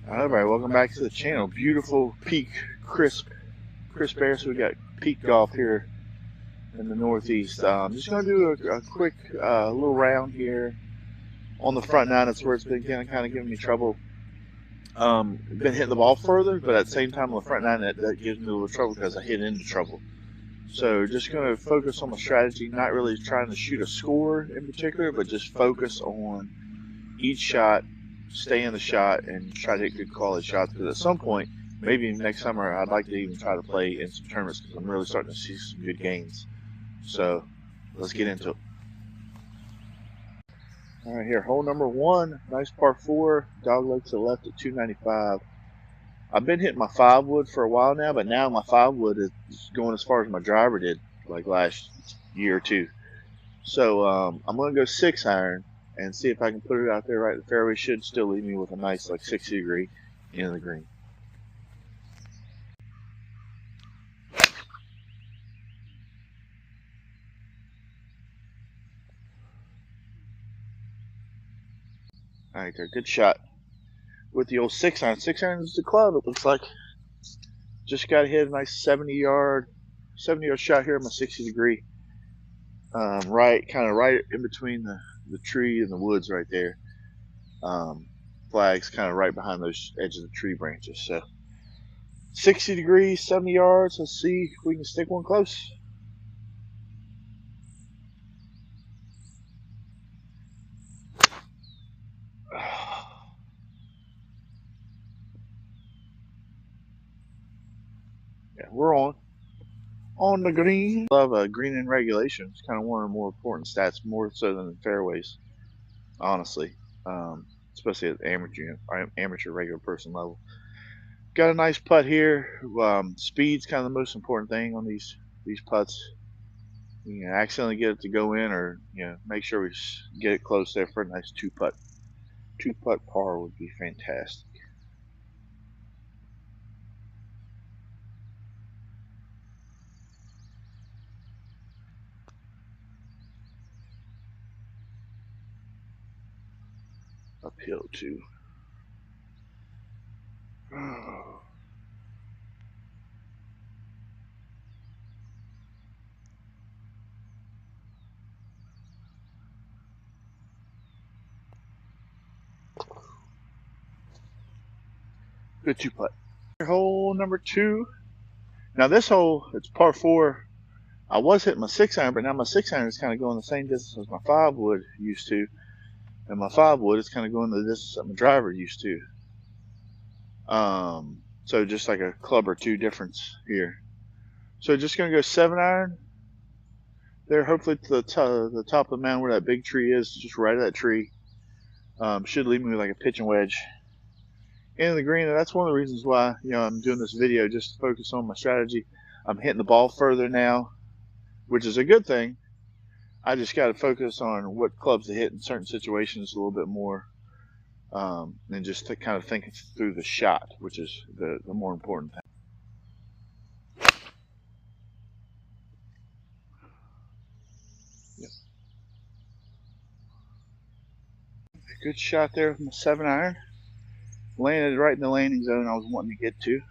Alright, everybody, welcome back to the channel. Beautiful, peak, crisp air. So we got peak golf here in the Northeast. Just going to do a quick little round here on the front nine. That's where it's been kind of giving me trouble. Been hitting the ball further, but at the same time on the front nine, that gives me a little trouble because I hit into trouble. So just going to focus on my strategy, not really trying to shoot a score in particular, but just focus on each shot, stay in the shot, and try to hit good quality shots. Because at some point, maybe next summer, I'd like to even try to play in some tournaments because I'm really starting to see some good gains. So let's get into it. All right, here, hole number one, nice par 4, dogleg to the left at 295. I've been hitting my 5-wood for a while now, but now my 5-wood is going as far as my driver did like last year or two. So I'm going to go 6-iron and see if I can put it out there right in the fairway. Should still leave me with a nice like 60-degree in the green. All right, there, good shot with the old 6-iron. 6-iron is the club. It looks like just got to hit a nice 70-yard shot here. I'm a 60-degree, right in between the tree and the woods right there. Flags kind of right behind those edges of the tree branches. So 60 degrees, 70 yards. Let's see if we can stick one close. Yeah, we're on the green. Love green in regulation. It's kind of one of the more important stats, more so than the fairways, honestly. Especially at the amateur regular person level. Got a nice putt here. Speed's kind of the most important thing on these putts. You know, accidentally get it to go in, or make sure we get it close there for a nice two putt par would be fantastic. Uphill too. Good 2-putt. Hole number 2. Now this hole, it's par 4. I was hitting my 6-iron, but now my 6-iron is kind of going the same distance as my 5-wood used to, and my 5-wood is kind of going the distance that my driver used to. So just like a club or two difference here. So just gonna go 7-iron there, hopefully to the top of the mountain where that big tree is, just right at that tree. Should leave me with like a pitching wedge in the green. And that's one of the reasons why I'm doing this video, just to focus on my strategy. I'm hitting the ball further now, which is a good thing. I just got to focus on what clubs to hit in certain situations a little bit more, and just to kind of think through the shot, which is the more important thing. Yep. Good shot there from the 7-iron. Landed right in the landing zone I was wanting to get to.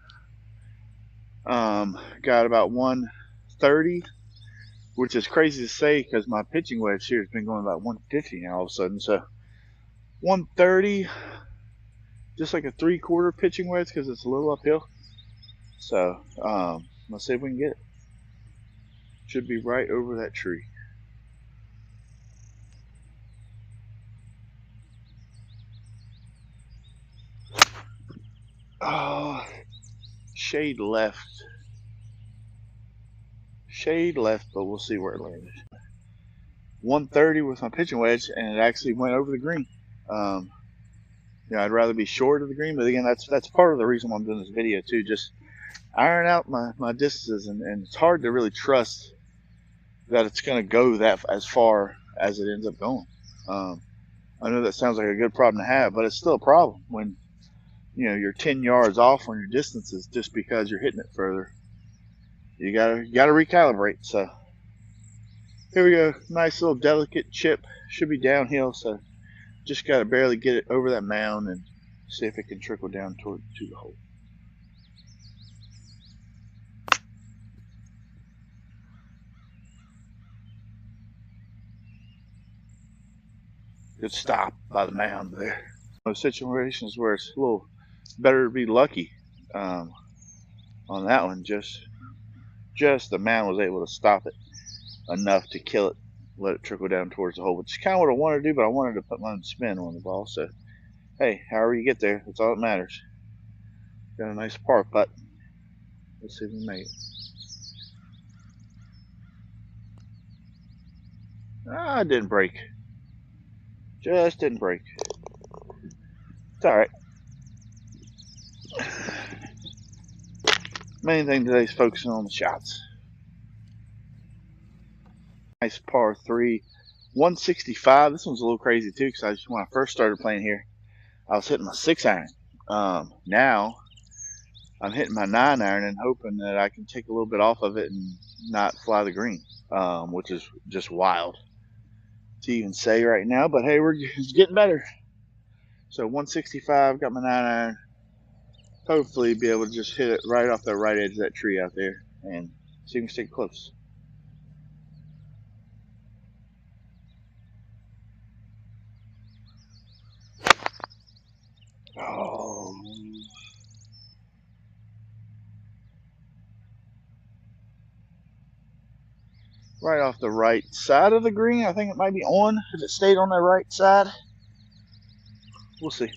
Got about 130, which is crazy to say because my pitching wedge here has been going about 150 now all of a sudden. So 130, just like a 3/4 pitching wedge because it's a little uphill. So let's see if we can get it. Should be right over that tree. Oh, shade left, but we'll see where it landed. 130 with my pitching wedge, and it actually went over the green. I'd rather be short of the green, but again, that's part of the reason why I'm doing this video too. Just iron out my distances, and it's hard to really trust that it's going to go that as far as it ends up going. I know that sounds like a good problem to have, but it's still a problem when you're 10 yards off on your distances just because you're hitting it further. You gotta recalibrate. So here we go. Nice little delicate chip. Should be downhill, so just gotta barely get it over that mound and See if it can trickle down to the hole. Good stop by the mound there. Those situations where it's a little better to be lucky on that one. Just the mound was able to stop it enough to kill it, let it trickle down towards the hole, which is kind of what I wanted to do, but I wanted to put my own spin on the ball. So, hey, however you get there, that's all that matters. Got a nice par putt. Let's see if we make it. Ah, it didn't break. Just didn't break. It's all right. Main thing today is focusing on the shots. Nice par 3, 165. This one's a little crazy too, because when I first started playing here, I was hitting my 6-iron. Now I'm hitting my 9-iron and hoping that I can take a little bit off of it and not fly the green, which is just wild to even say right now. But hey, it's getting better. So 165, got my 9-iron. Hopefully be able to just hit it right off the right edge of that tree out there and see if we can stick close. Oh. Right off the right side of the green. I think it might be on if it stayed on the right side. We'll see.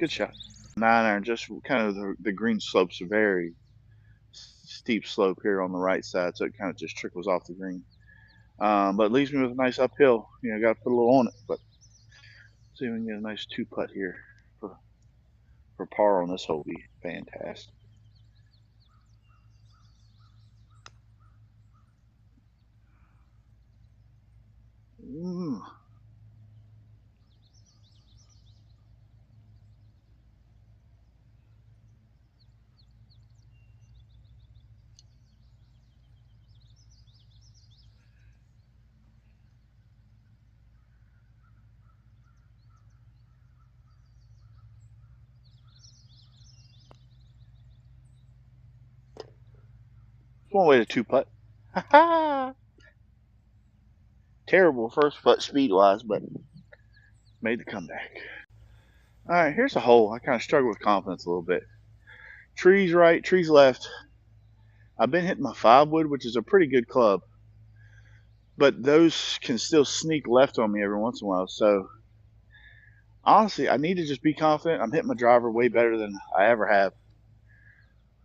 Good shot. 9-iron, just kind of the green slope's a very steep slope here on the right side, so it kind of just trickles off the green. But it leaves me with a nice uphill. You know, got to put a little on it. But see if we can get a nice 2-putt here for par on this hole. Be fantastic. One way to 2-putt. Terrible first putt speed-wise, but made the comeback. All right, here's a hole. I kind of struggle with confidence a little bit. Trees right, trees left. I've been hitting my 5-wood, which is a pretty good club, but those can still sneak left on me every once in a while. So honestly, I need to just be confident. I'm hitting my driver way better than I ever have.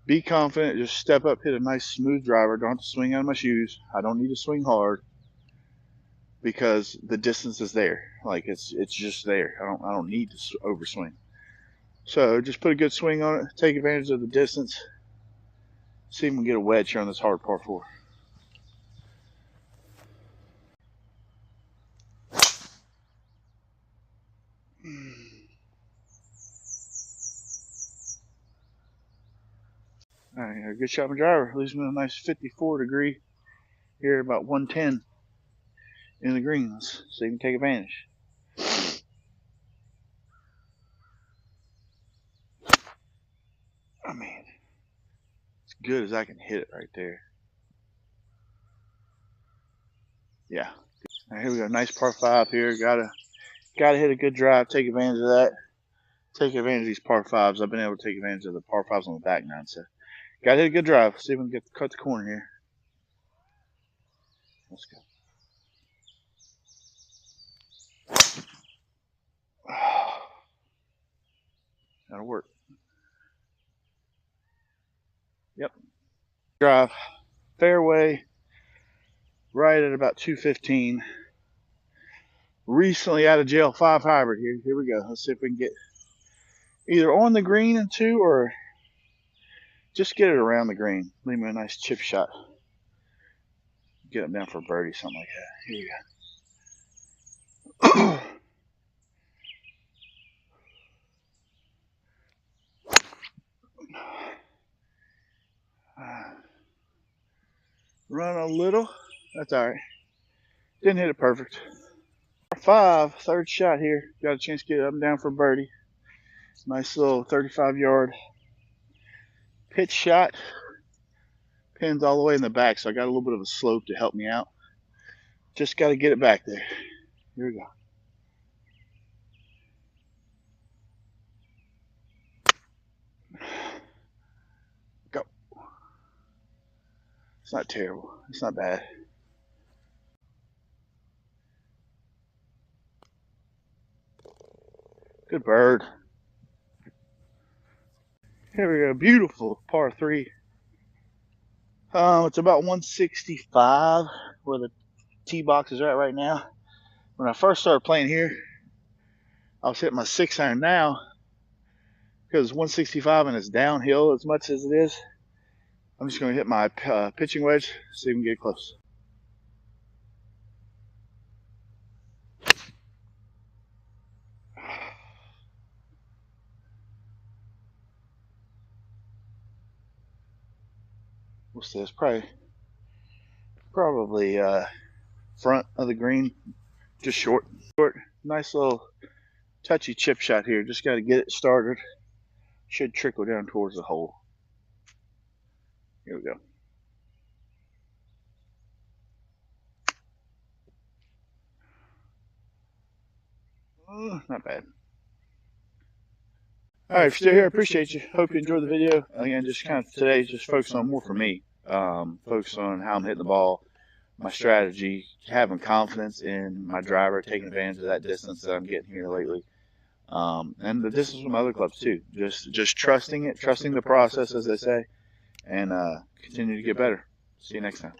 Be confident, just step up, hit a nice smooth driver. Don't have to swing out of my shoes. I don't need to swing hard because the distance is there. Like it's just there. I don't need to overswing. So just put a good swing on it, take advantage of the distance. See if we can get a wedge here on this hard par 4. All right, a good shot my driver. Leaves me a nice 54 degree here, about 110 in the green. Let's see if we can take advantage. I mean, as good as I can hit it right there. Yeah. All right, here we go. Nice par 5 here. Gotta hit a good drive. Take advantage of that. Take advantage of these par 5s. I've been able to take advantage of the par 5s on the back nine. So gotta hit a good drive. See if we can cut the corner here. Let's go. That'll work. Yep. Drive. Fairway. Right at about 215. Recently out of jail 5 hybrid here. Here we go. Let's see if we can get either on the green in 2 or just get it around the green. Leave me a nice chip shot. Get them down for a birdie, something like that. Here we go. Run a little. That's all right. Didn't hit it perfect. 5, third shot here. Got a chance to get it up and down for birdie. Nice little 35-yard pitch shot. Pins all the way in the back, so I got a little bit of a slope to help me out. Just got to get it back there. Here we go. Go. It's not terrible. It's not bad. Good bird. Here we go. Beautiful par 3. It's about 165 where the tee box is at right now. When I first started playing here, I was hitting my 6-iron. Now, because it's 165 and it's downhill as much as it is, I'm just going to hit my pitching wedge, see if we can get close. What's this? Probably front of the green, just short. Nice little touchy chip shot here. Just got to get it started. Should trickle down towards the hole. Here we go. Not bad. All right, if you're still here, I appreciate you. Hope you enjoyed the video. Again, just kind of today, just focus on more for me. Focus on how I'm hitting the ball, my strategy, having confidence in my driver, taking advantage of that distance that I'm getting here lately. And the distance from other clubs too. Just trusting it, trusting the process, as they say, and continue to get better. See you next time.